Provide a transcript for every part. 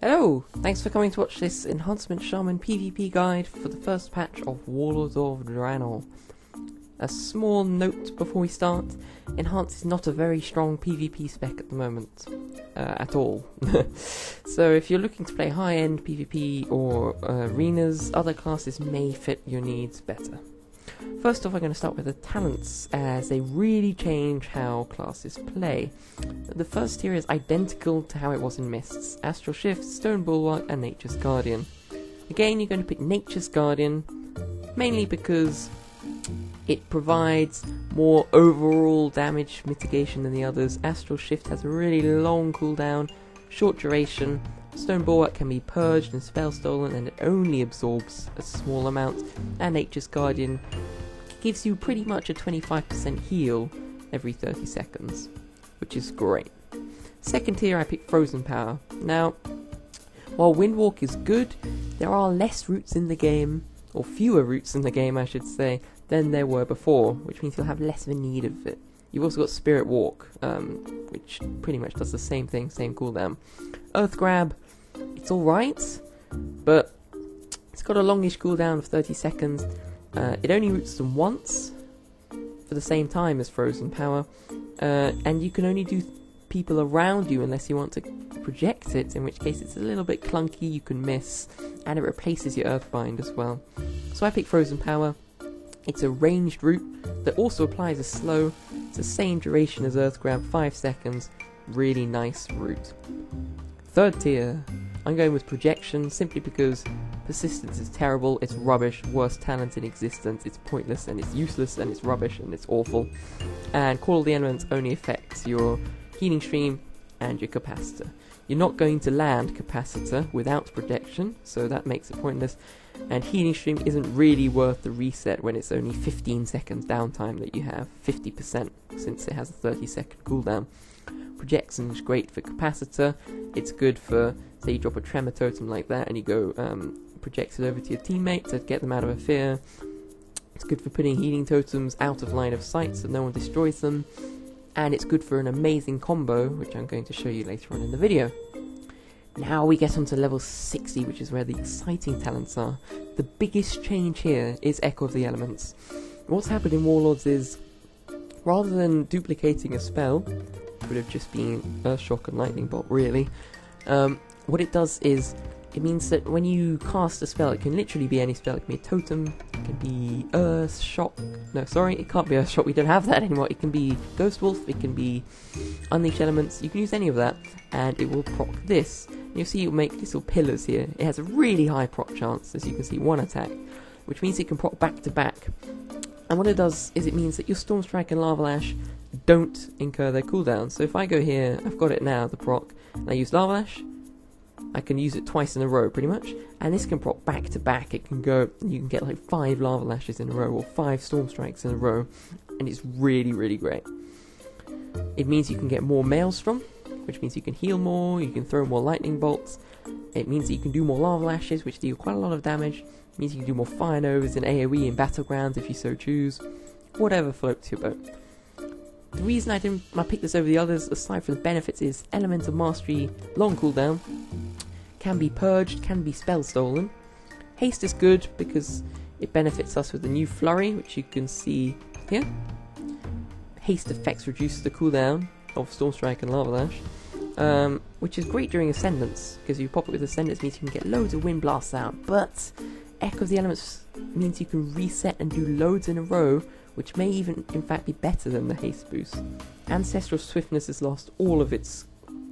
Hello! Thanks for coming to watch this Enhancement Shaman PvP guide for the first patch of Warlords of Draenor. A small note before we start, Enhance is not a very strong PvP spec at the moment, at all. So if you're looking to play high-end PvP or arenas, other classes may fit your needs better. First off, I'm going to start with the talents, as they really change how classes play. The first tier is identical to how it was in Mists: Astral Shift, Stone Bulwark, and Nature's Guardian. Again, you're going to pick Nature's Guardian, mainly because it provides more overall damage mitigation than the others. Astral Shift has a really long cooldown, short duration. Stone Bulwark can be purged and spell stolen, and it only absorbs a small amount. And Nature's Guardian gives you pretty much a 25% heal every 30 seconds, which is great. Second tier, I picked Frozen Power. Now, while Windwalk is good, there are less routes in the game, or fewer routes in the game I should say, than there were before, which means you'll have less of a need of it. You've also got Spirit Walk, which pretty much does the same thing, same cooldown. Earth Grab, it's alright, but it's got a longish cooldown of 30 seconds. It only roots them once for the same time as Frozen Power, and you can only do people around you unless you want to project it, in which case it's a little bit clunky, you can miss, and it replaces your Earthbind as well. So I picked Frozen Power. It's a ranged route that also applies a slow. It's the same duration as Earth Grab, 5 seconds. Really nice route. Third tier, I'm going with Projection, simply because Persistence is terrible, it's rubbish, worst talent in existence, it's pointless and it's useless and it's rubbish and it's awful. And Call of the Elements only affects your Healing Stream and your Capacitor. You're not going to land Capacitor without Projection, so that makes it pointless. And Healing Stream isn't really worth the reset when it's only 15 seconds downtime that you have, 50%, since it has a 30-second cooldown. Projection is great for Capacitor. It's good for, say you drop a Tremor Totem like that and you go project it over to your teammate to get them out of a fear. It's good for putting healing totems out of line of sight so no one destroys them. And it's good for an amazing combo, which I'm going to show you later on in the video. Now we get onto level 60, which is where the exciting talents are. The biggest change here is Echo of the Elements. What's happened in Warlords is, rather than duplicating a spell, it would have just been Earthshock and Lightning Bolt really, what it does is, it means that when you cast a spell, it can literally be any spell. It can be a totem, it can be Earthshock, no sorry, it can't be Earthshock, we don't have that anymore. It can be Ghost Wolf, it can be Unleash Elements, you can use any of that, and it will proc this. You'll see it will make little pillars here. It has a really high proc chance, as you can see, 1 attack, which means it can proc back to back. And what it does is it means that your Storm Strike and Lava Lash don't incur their cooldown. So if I go here, I've got it now, the proc, and I use Lava Lash, I can use it twice in a row pretty much, and this can proc back to back. It can go, you can get like 5 Lava Lashes in a row or 5 Storm Strikes in a row, and it's really, really great. It means you can get more Maelstrom, which means you can heal more, you can throw more Lightning Bolts. It means that you can do more Lava Lashes, which deal quite a lot of damage. It means you can do more Fire Novas and AoE in Battlegrounds if you so choose. Whatever floats your boat. The reason I picked this over the others, aside from the benefits, is Elemental Mastery, long cooldown, can be purged, can be spell stolen. Haste is good because it benefits us with the new Flurry, which you can see here. Haste effects reduce the cooldown of Storm Strike and Lava Lash, which is great during Ascendance, because if you pop it with Ascendance means you can get loads of Wind Blasts out, but Echo of the Elements means you can reset and do loads in a row, which may even in fact be better than the haste boost. Ancestral Swiftness has lost all of its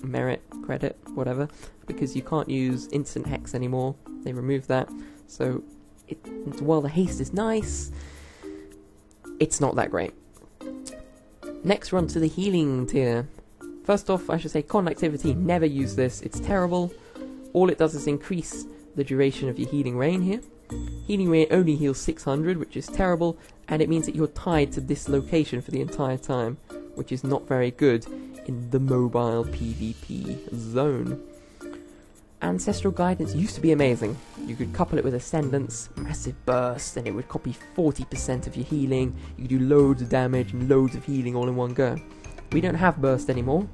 merit, credit, whatever, because you can't use Instant Hex anymore. They removed that, so while the haste is nice, it's not that great. Next we're on to the healing tier. First off, I should say Conductivity, never use this, it's terrible. All it does is increase the duration of your Healing Rain here. Healing Rain only heals 600, which is terrible, and it means that you're tied to this location for the entire time, which is not very good in the mobile PvP zone. Ancestral Guidance used to be amazing. You could couple it with Ascendance, massive burst, and it would copy 40% of your healing. You could do loads of damage and loads of healing all in one go. We don't have burst anymore,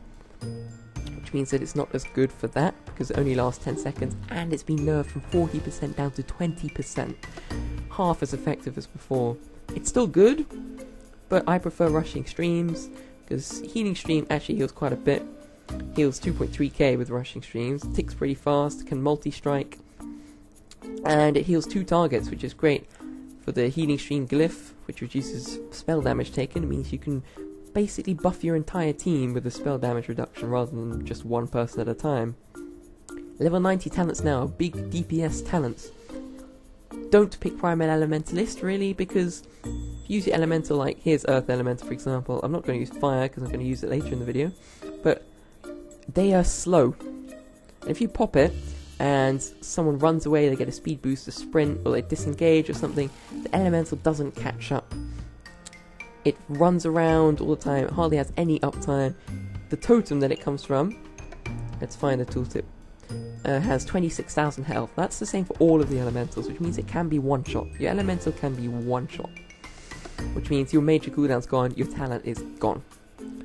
which which means that it's not as good for that, because it only lasts 10 seconds, and it's been nerfed from 40% down to 20%. Half as effective as before. It's still good, but I prefer rushing streams, because healing stream actually heals quite a bit. Heals 2.3k with rushing streams, ticks pretty fast, can multi-strike, and it heals 2 targets, which is great. For the healing stream glyph, which reduces spell damage taken, it means you can basically buff your entire team with the spell damage reduction rather than just one person at a time. Level 90 talents now, big DPS talents. Don't pick Primal Elementalist really, because use your elemental, like here's Earth Elemental for example. I'm not going to use Fire because I'm going to use it later in the video, but they are slow. And if you pop it and someone runs away, they get a speed boost, a sprint, or they disengage or something, the elemental doesn't catch up. It runs around all the time, it hardly has any uptime. The totem that it comes from, let's find the tooltip, has 26,000 health. That's the same for all of the elementals, which means it can be one-shot. Your elemental can be one-shot, which means your major cooldown's gone, your talent is gone.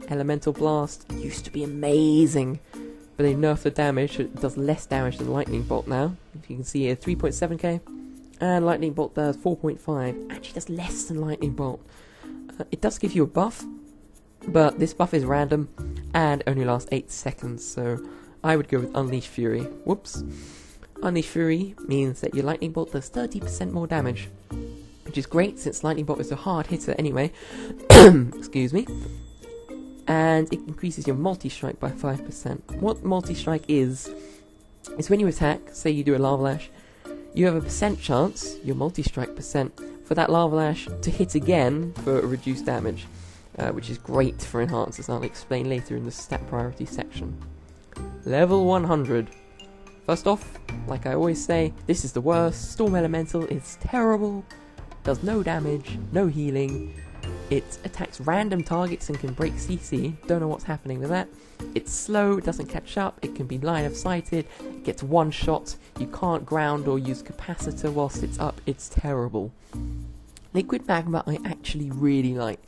Elemental Blast used to be amazing, but they nerfed the damage, so it does less damage than Lightning Bolt now. If you can see here, 3.7k, and Lightning Bolt does 4.5, actually does less than Lightning Bolt. It does give you a buff, but this buff is random, and only lasts 8 seconds, so I would go with Unleash Fury. Whoops. Unleash Fury means that your Lightning Bolt does 30% more damage, which is great since Lightning Bolt is a hard hitter anyway. Excuse me. And it increases your multi-strike by 5%. What multi-strike is when you attack, say you do a Lava Lash, you have a percent chance, your multi-strike percent, for that Lava Lash to hit again for reduced damage, which is great for enhancers, and I'll explain later in the stat priority section. Level 100. First off, like I always say, this is the worst. Storm Elemental is terrible, does no damage, no healing. It attacks random targets and can break CC. Don't know what's happening with that. It's slow, it doesn't catch up, it can be line of sighted, it gets one shot, you can't ground or use capacitor whilst it's up, it's terrible. Liquid Magma I actually really like.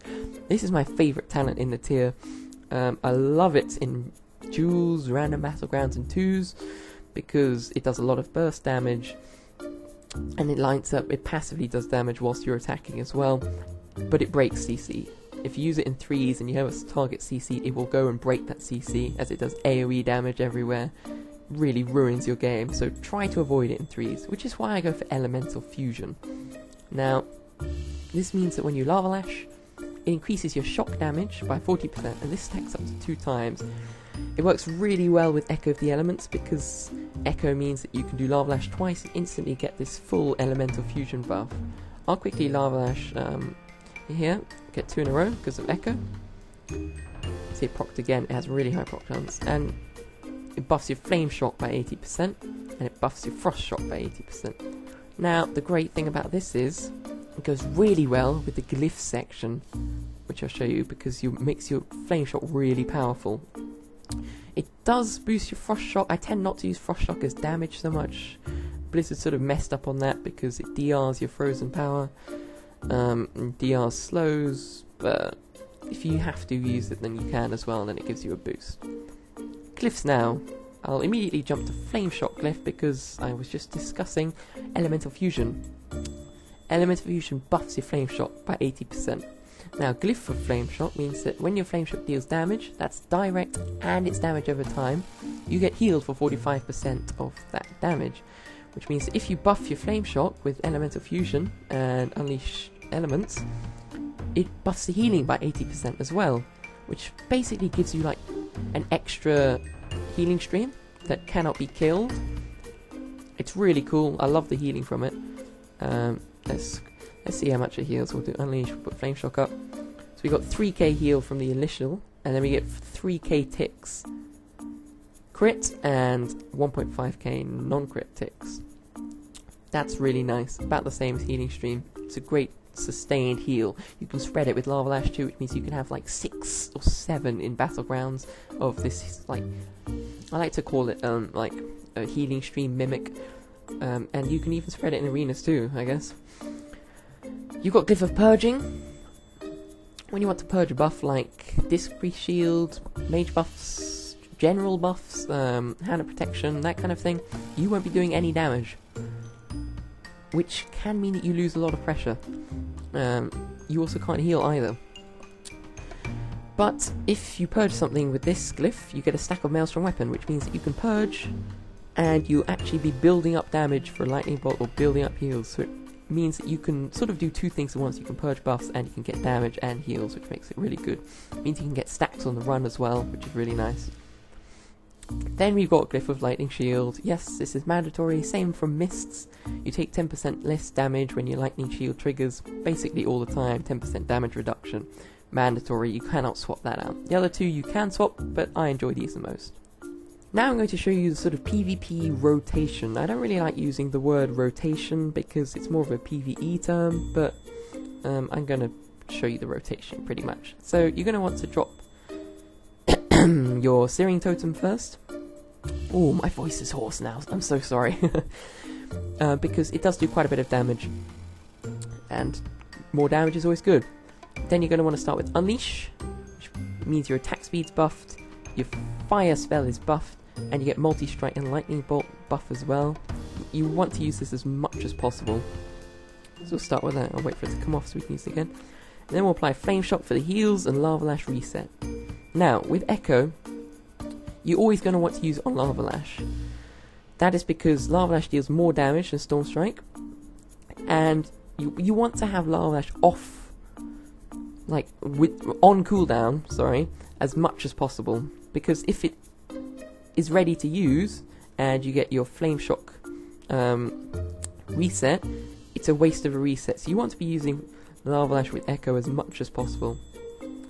This is my favourite talent in the tier. I love it in duels, random battlegrounds and 2s, because it does a lot of burst damage, and it lines up, it passively does damage whilst you're attacking as well, but it breaks CC. If you use it in 3s and you have a target CC, it will go and break that CC, as it does AoE damage everywhere. Really ruins your game, so try to avoid it in 3s, which is why I go for Elemental Fusion. Now, this means that when you Lava Lash, it increases your shock damage by 40%, and this stacks up to 2 times. It works really well with Echo of the Elements, because Echo means that you can do Lava Lash twice and instantly get this full Elemental Fusion buff. I'll quickly Lava Lash here, get 2 in a row because of Echo. See it procced again, it has really high proc chance, and it buffs your Flame Shock by 80%, and it buffs your Frost Shock by 80%. Now, the great thing about this is, it goes really well with the Glyphs section, which I'll show you, because it makes your Flame Shock really powerful. It does boost your Frost Shock. I tend not to use Frost Shock as damage so much. Blizzard sort of messed up on that because it DRs your frozen power, DRs slows, but if you have to use it then you can as well, and then it gives you a boost. Glyphs now. I'll immediately jump to Flame Shock Glyph because I was just discussing Elemental Fusion. Elemental Fusion buffs your Flame Shock by 80%. Now, Glyph for Flame Shock means that when your Flame Shock deals damage, that's direct and it's damage over time, you get healed for 45% of that damage. Which means that if you buff your Flame Shock with Elemental Fusion and Unleash Elements, it buffs the healing by 80% as well. Which basically gives you like an extra healing stream that cannot be killed. It's really cool, I love the healing from it. Let's see how much it heals. We'll do Unleash, we'll put Flame Shock up. So we got 3k heal from the initial, and then we get 3k ticks crit and 1.5k non-crit ticks. That's really nice, about the same as healing stream. It's a great sustained heal. You can spread it with Lava Lash too, which means you can have like 6 or 7 in battlegrounds of this, like, I like to call it like a healing stream mimic, and you can even spread it in arenas too, I guess. You've got Glyph of Purging. When you want to purge a buff like Disc Priest Shield, Mage buffs, general buffs, hand of protection, that kind of thing, you won't be doing any damage, which can mean that you lose a lot of pressure. You also can't heal either. But if you purge something with this glyph, you get a stack of Maelstrom Weapon, which means that you can purge, and you'll actually be building up damage for a lightning bolt or building up heals. So it means that you can sort of do two things at once. You can purge buffs and you can get damage and heals, which makes it really good. It means you can get stacks on the run as well, which is really nice. Then we've got Glyph of Lightning Shield. Yes, this is mandatory, same from Mists. You take 10% less damage when your Lightning Shield triggers, basically all the time, 10% damage reduction. Mandatory, you cannot swap that out. The other two you can swap, but I enjoy these the most. Now I'm going to show you the sort of PvP rotation. I don't really like using the word rotation because it's more of a PvE term, but I'm going to show you the rotation pretty much. So you're going to want to drop your Searing Totem first. Oh, my voice is hoarse now, I'm so sorry. Because it does do quite a bit of damage, and more damage is always good. Then you're going to want to start with Unleash, which means your attack speed's buffed, your fire spell is buffed, and you get multi-strike and lightning bolt buff as well. You want to use this as much as possible. So we'll start with that. I'll wait for it to come off so we can use it again. And then we'll apply Flame Shock for the heals and Lava Lash reset. Now, with Echo, you're always going to want to use it on Lava Lash. That is because Lava Lash deals more damage than Storm Strike, and you want to have Lava Lash off, like on cooldown, sorry, as much as possible, because if it is ready to use and you get your Flame Shock reset, it's a waste of a reset. So you want to be using Lava Lash with Echo as much as possible.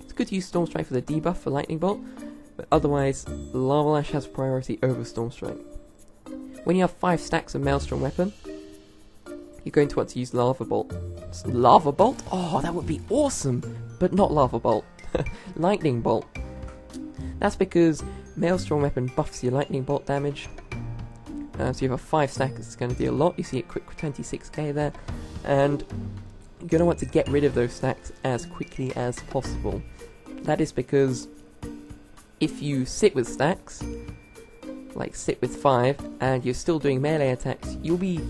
It's good to use Storm Strike for the debuff for Lightning Bolt, but otherwise Lava Lash has priority over Storm Strike. When you have 5 stacks of Maelstrom Weapon, you're going to want to use Lava Bolt. Lava Bolt? Oh, that would be awesome! But not Lava Bolt. Lightning Bolt. That's because Maelstrom Weapon buffs your Lightning Bolt damage. So you have a 5 stack, it's going to deal a lot. You see it quick 26k there. And you're going to want to get rid of those stacks as quickly as possible. That is because if you sit with stacks, like sit with 5, and you're still doing melee attacks, you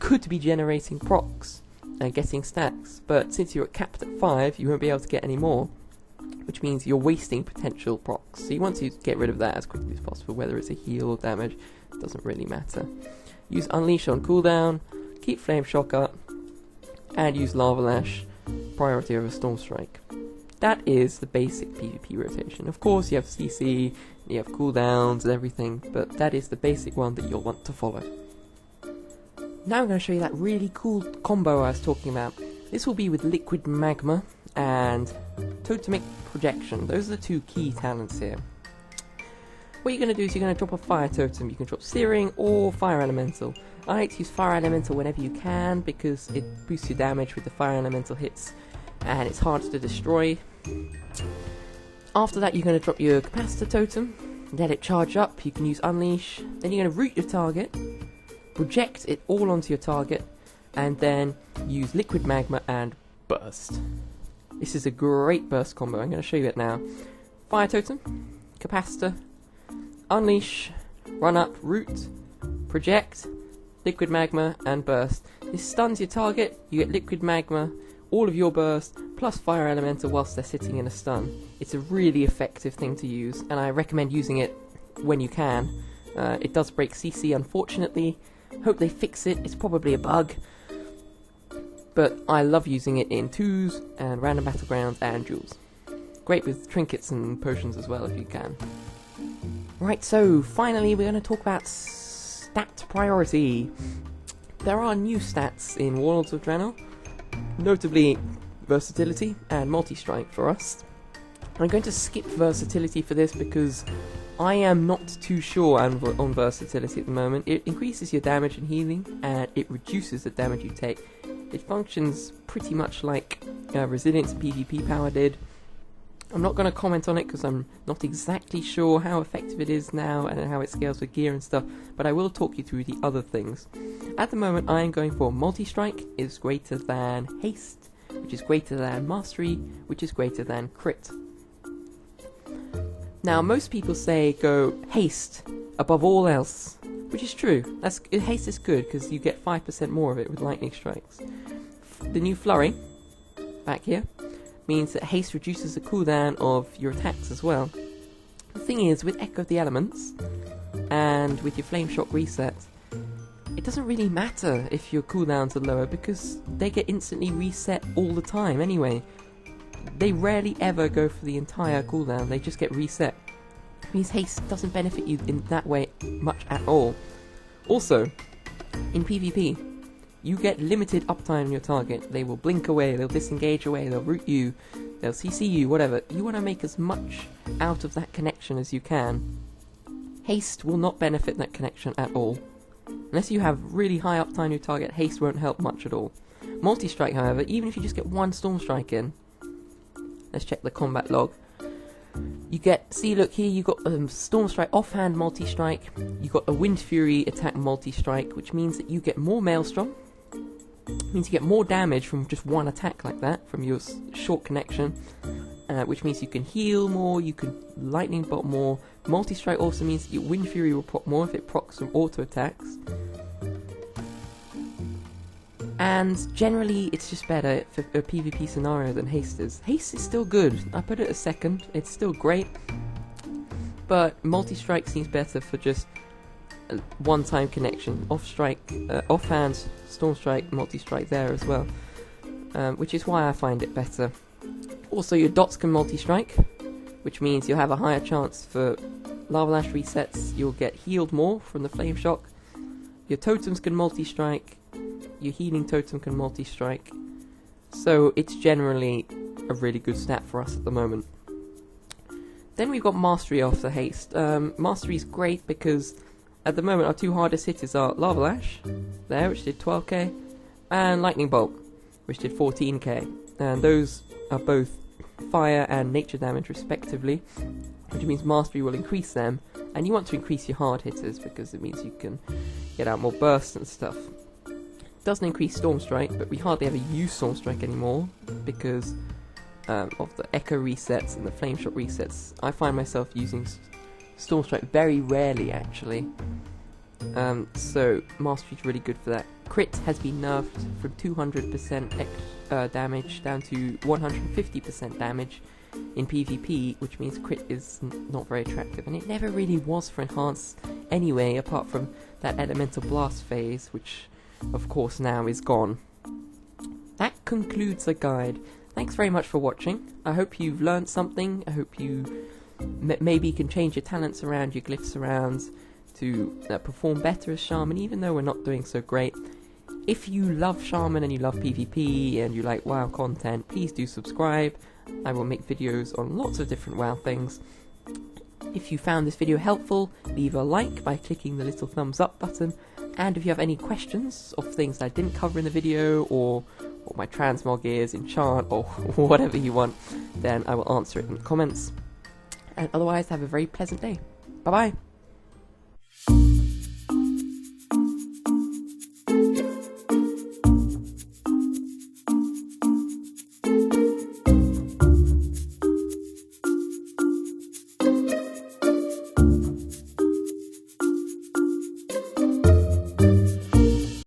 could be generating procs and getting stacks, but since you're capped at 5, you won't be able to get any more, which means you're wasting potential procs. So you want to get rid of that as quickly as possible, whether it's a heal or damage, it doesn't really matter. Use Unleash on cooldown, keep Flame Shock up, and use Lava Lash, priority over Storm Strike. That is the basic PvP rotation. Of course you have CC, you have cooldowns and everything, but that is the basic one that you'll want to follow. Now I'm going to show you that really cool combo I was talking about. This will be with Liquid Magma and Totemic Projection. Those are the two key talents here. What you're going to do is you're going to drop a Fire Totem. You can drop Searing or Fire Elemental. I like to use Fire Elemental whenever you can because it boosts your damage with the Fire Elemental hits and it's hard to destroy. After that you're going to drop your Capacitor Totem, let it charge up, you can use Unleash, then you're going to root your target, project it all onto your target, and then use Liquid Magma and Burst. This is a great burst combo, I'm going to show you it now. Fire Totem, Capacitor, Unleash, Run Up, Root, Project, Liquid Magma and Burst. This stuns your target, you get Liquid Magma, all of your burst, plus Fire Elemental whilst they're sitting in a stun. It's a really effective thing to use, and I recommend using it when you can. It does break CC, unfortunately. Hope they fix it, it's probably a bug. But I love using it in 2s, and random battlegrounds, and duels. Great with trinkets and potions as well, if you can. Right, so finally we're going to talk about stat priority. There are new stats in Warlords of Draenor, notably versatility and multi-strike for us. I'm going to skip versatility for this because I am not too sure on versatility at the moment. It increases your damage and healing, and it reduces the damage you take. It functions pretty much like Resilience PvP Power did. I'm not going to comment on it because I'm not exactly sure how effective it is now and how it scales with gear and stuff, but I will talk you through the other things. At the moment I am going for Multi-Strike is greater than Haste, which is greater than Mastery, which is greater than Crit. Now, most people say go haste above all else, which is true. Haste is good because you get 5% more of it with lightning strikes. The new flurry, back here, means that haste reduces the cooldown of your attacks as well. The thing is, with Echo of the Elements and with your Flame Shock reset, it doesn't really matter if your cooldowns are lower because they get instantly reset all the time anyway. They rarely ever go for the entire cooldown, they just get reset. It means haste doesn't benefit you in that way much at all. Also, in PvP, you get limited uptime on your target. They will blink away, they'll disengage away, they'll root you, they'll CC you, whatever. You want to make as much out of that connection as you can. Haste will not benefit that connection at all. Unless you have really high uptime on your target, haste won't help much at all. Multi-strike, however, even if you just get one Storm Strike in, let's check the combat log. You get, see, look here, you got Storm Strike offhand multi-strike, you got a Wind Fury attack multi-strike, which means that you get more Maelstrom, means you get more damage from just one attack like that, from your short connection, which means you can heal more, you can lightning bolt more. Multi-strike also means that your Wind Fury will proc more if it procs from auto attacks. And generally, it's just better for a PvP scenario than haste is. Haste is still good. I put it a second. It's still great. But multi-strike seems better for just a one-time connection. Offhand, Storm Strike, multi-strike there as well. Which is why I find it better. Also, your dots can multi-strike, which means you'll have a higher chance for Lava Lash resets. You'll get healed more from the Flame Shock. Your totems can multi-strike. Your healing totem can multi-strike, so it's generally a really good stat for us at the moment. Then we've got Mastery after haste. Mastery is great because at the moment our two hardest hitters are Lava Lash, there, which did 12k, and Lightning Bolt, which did 14k, and those are both fire and nature damage respectively, which means Mastery will increase them, and you want to increase your hard hitters because it means you can get out more bursts and stuff. Doesn't increase Storm Strike, but we hardly ever use Storm Strike anymore because of the Echo resets and the Flame Shot resets. I find myself using Storm Strike very rarely actually, so Mastery is really good for that. Crit has been nerfed from 200% damage down to 150% damage in PvP, which means crit is not very attractive, and it never really was for Enhanced anyway, apart from that Elemental Blast phase, which of course now is gone. That concludes the guide. Thanks very much for watching. I hope you've learned something. I hope you maybe can change your talents around, your glyphs around to perform better as Shaman, even though we're not doing so great. If you love Shaman and you love PvP and you like WoW content, please do subscribe. I will make videos on lots of different WoW things. If you found this video helpful, leave a like by clicking the little thumbs up button. And if you have any questions of things that I didn't cover in the video, or what my transmog is, enchant, or whatever you want, then I will answer it in the comments. And otherwise, have a very pleasant day. Bye bye!